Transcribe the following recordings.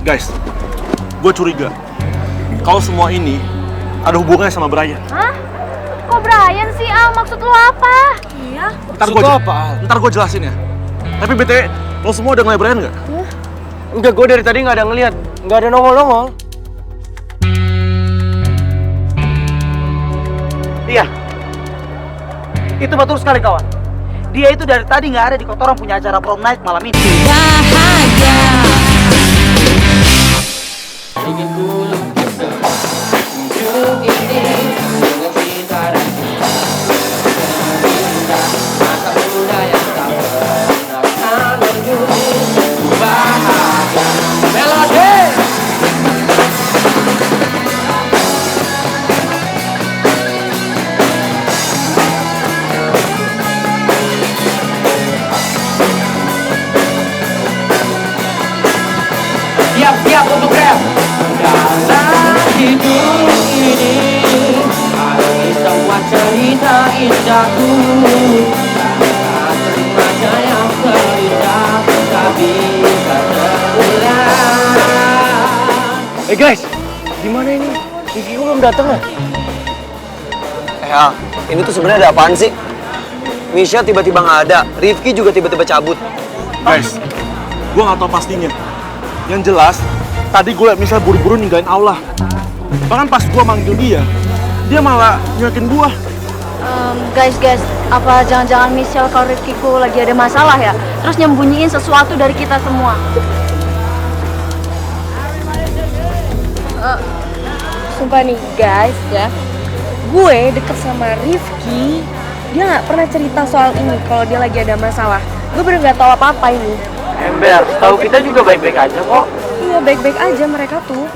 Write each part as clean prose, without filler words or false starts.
Guys, gue curiga kalau semua ini ada hubungannya sama Brian. Hah? Kok Brian sih, Al? Maksud lo apa? Iya. Ntar gue jelasin ya. Tapi BTW, lo semua udah ngeliat Brian nggak? Enggak, gue dari tadi nggak ada ngeliat. Nggak ada nongol-nongol. Iya. Itu betul sekali, kawan. Dia itu dari tadi nggak ada di kotoran punya acara prom night malam ini. Bahagia. Ingin ku lukiskan hidup ini dengan cinta dan cinta masa muda yang tak pernah akan berhenti. Bahagia melodi. Siap untuk rap. Dalam hidup ini alami semua cerita indahku. Tak semuanya yang terindah tak bisa terulang. Guys, gimana ini? Rifki belum datang ya? Al, ini tuh sebenarnya ada apaan sih? Misha tiba-tiba nggak ada, Rifki juga tiba-tiba cabut. Guys, gue nggak tahu pastinya. Yang jelas, tadi gue liat Misha buru-buru ninggalin aula. Bahkan pas gue manggil dia malah nyuekin gue. Guys, apa jangan-jangan Michelle kalau Rifkiku lagi ada masalah ya? Terus nyembunyiin sesuatu dari kita semua. Sumpah nih guys ya, gue deket sama Rifki, dia nggak pernah cerita soal ini kalau dia lagi ada masalah. Gue bener nggak tahu apa-apa ini. Ember, tahu kita juga baik-baik aja kok. Iya baik-baik aja mereka tuh.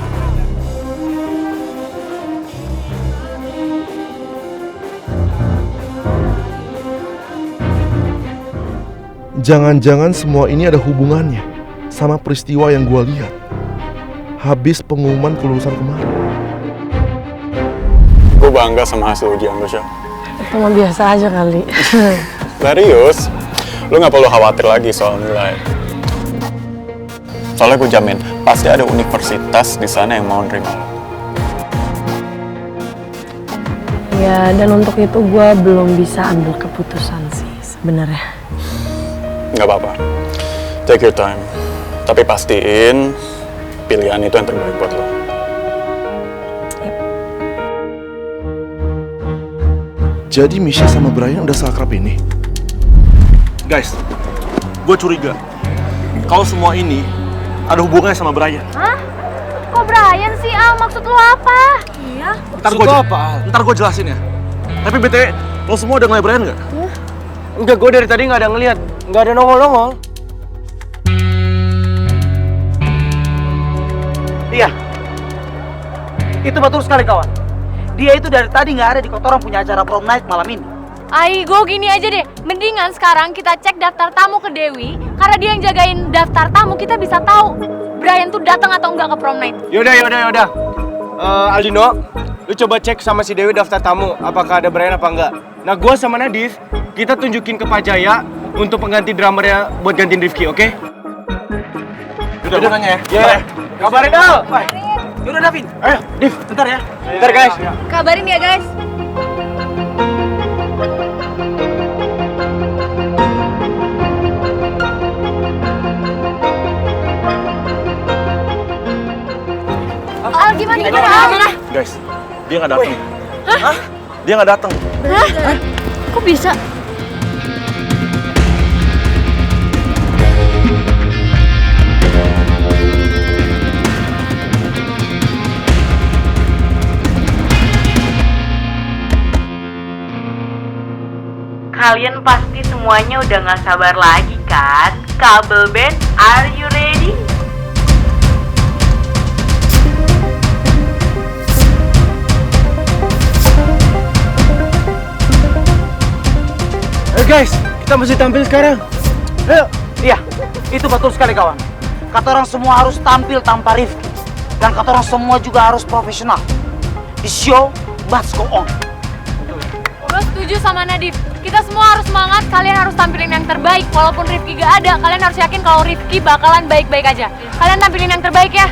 Jangan-jangan semua ini ada hubungannya sama peristiwa yang gue lihat habis pengumuman kelulusan kemarin. Gue bangga sama hasil ujian lo, Syah. Cuma biasa aja kali. Serius, lo gak perlu khawatir lagi soal nilai. Soalnya gue jamin, pasti ada universitas di sana yang mau nerima lo. Ya, dan untuk itu gue belum bisa ambil keputusan sih sebenarnya. Gak apa-apa, take your time. Tapi pastiin pilihan itu yang terbaik buat lo. Jadi Misha sama Brian udah seakrab ini? Guys, gue curiga kalau semua ini ada hubungannya sama Brian. Hah? Kok Brian sih, Al? Maksud lo apa? Iya. Ntar gue jelasin ya. Tapi BTW, lo semua udah ngeliat Brian nggak? Enggak, gue dari tadi nggak ada ngeliat. Nggak ada nongol-nongol. Iya. Itu betul sekali, kawan. Dia itu dari tadi nggak ada di kotoran punya acara prom night malam ini. Aigo, gini aja deh. Mendingan sekarang kita cek daftar tamu ke Dewi. Karena dia yang jagain daftar tamu, kita bisa tahu Brian tuh datang atau enggak ke prom night. Yaudah. Aldino, lu coba cek sama si Dewi daftar tamu. Apakah ada Brian apa enggak. Nah, gue sama Nadif, kita tunjukin ke Pak Jaya untuk pengganti drummernya buat gantiin Rifki, oke? Udah, gue nanya ya. Ya, kabarin Al. Yaudah, Davin. Ayo, Div, bentar ya. Bentar, guys. Kabarin ya, guys. Al, gimana? Guys, dia nggak datang. Hah? Dia nggak datang. Hah? Kok bisa? Kalian pasti semuanya udah gak sabar lagi kan? Kabel band, are you ready? Guys, kita mesti tampil sekarang. Ayo. Iya, itu betul sekali, kawan. Kata orang semua harus tampil tanpa Rifki. Dan kata orang semua juga harus profesional. The show must go on. Gue setuju sama Nadif. Kita semua harus semangat, kalian harus tampilin yang terbaik. Walaupun Rifki gak ada, kalian harus yakin kalau Rifki bakalan baik-baik aja. Kalian tampilin yang terbaik ya.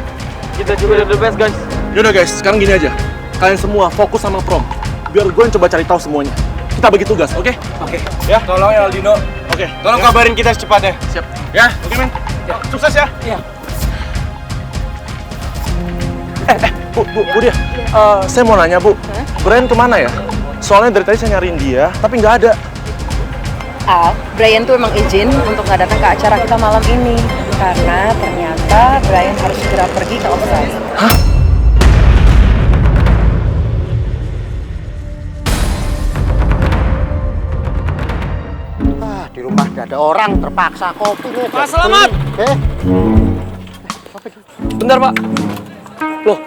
Kita juga the best, guys. Yaudah guys, sekarang gini aja. Kalian semua fokus sama prom. Biar gue yang coba cari tahu semuanya. Kita bagi tugas, oke? Oke. Ya, tolong ya Aldino. Oke. Tolong kabarin kita secepatnya. Siap. Ya. Oke men. Sukses ya. Iya. Bu dia. Saya mau nanya Bu, Brian kemana ya? Soalnya dari tadi saya nyariin dia, tapi nggak ada. Al, Brian tuh emang izin untuk nggak datang ke acara kita malam ini. Karena ternyata Brian harus segera pergi ke offsite. Hah? Di rumah gak ada orang, terpaksa kopi nih. Pak Selamat! Bentar Pak. Loh,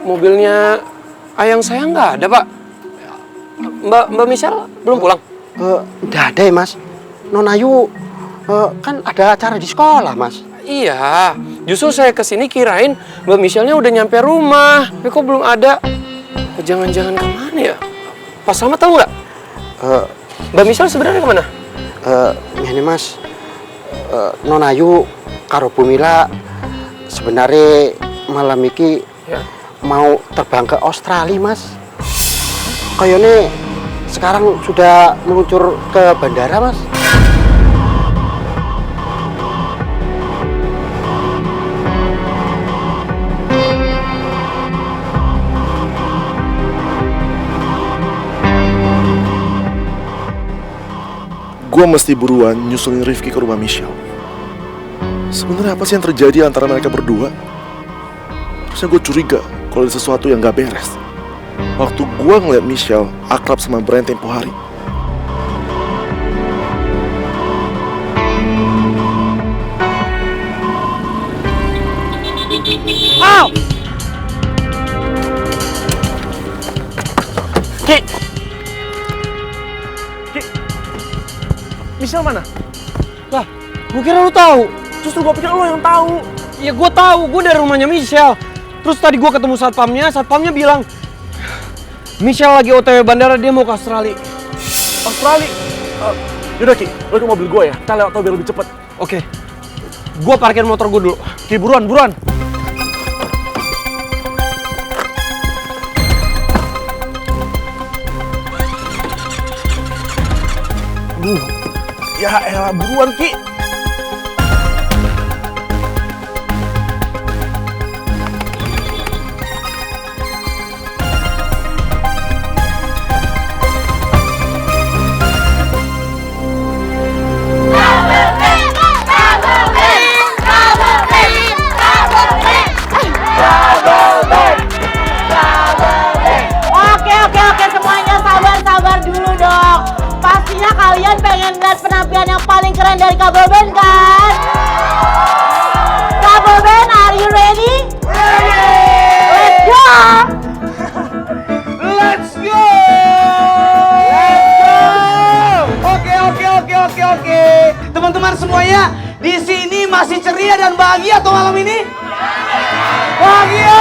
mobilnya Ayang saya nggak ada Pak. Mbak Michelle belum pulang? Nggak ada ya Mas. Non Ayu kan ada acara di sekolah Mas. Iya, justru saya kesini kirain Mbak Michelle-nya udah nyampe rumah. Tapi kok belum ada? Jangan-jangan kemana ya? Pak Selamat tahu nggak? Mbak Michelle sebenarnya kemana? Ini Mas, Non Ayu karo Bu Mila sebenarnya malam iki Ya. mau terbang ke Australia Mas. Kayaknya sekarang sudah meluncur ke bandara Mas. Gue mesti buruan nyusulin Rifki ke rumah Michelle. Sebenarnya apa sih yang terjadi antara mereka berdua? Harusnya gue curiga kalau ada sesuatu yang gak beres. Waktu gue ngeliat Michelle akrab sama Brian tempo hari. Au! Ki! Michelle mana? Lah, gue kira lu tahu. Justru gue pikir lo yang tahu. Ya gue tahu, gue dari rumahnya Michelle. Terus tadi gue ketemu satpamnya bilang Michelle lagi OTW bandara, dia mau ke Australia. Australia? Yaudah Ki, lo ke mobil gue ya, kita lewat tol biar lebih cepet. Oke, gue parkir motor gue dulu. Ki, buruan. Ya elah, buruan Ki. Oke, semuanya sabar dulu dong. Pastinya kalian pengen lihat penampilan yang paling keren dari Kabel Band kan? Kabel Band, are you ready? Ready! Let's go! Oke. Teman-teman semuanya, di sini masih ceria dan bahagia atau malam ini? Bahagia!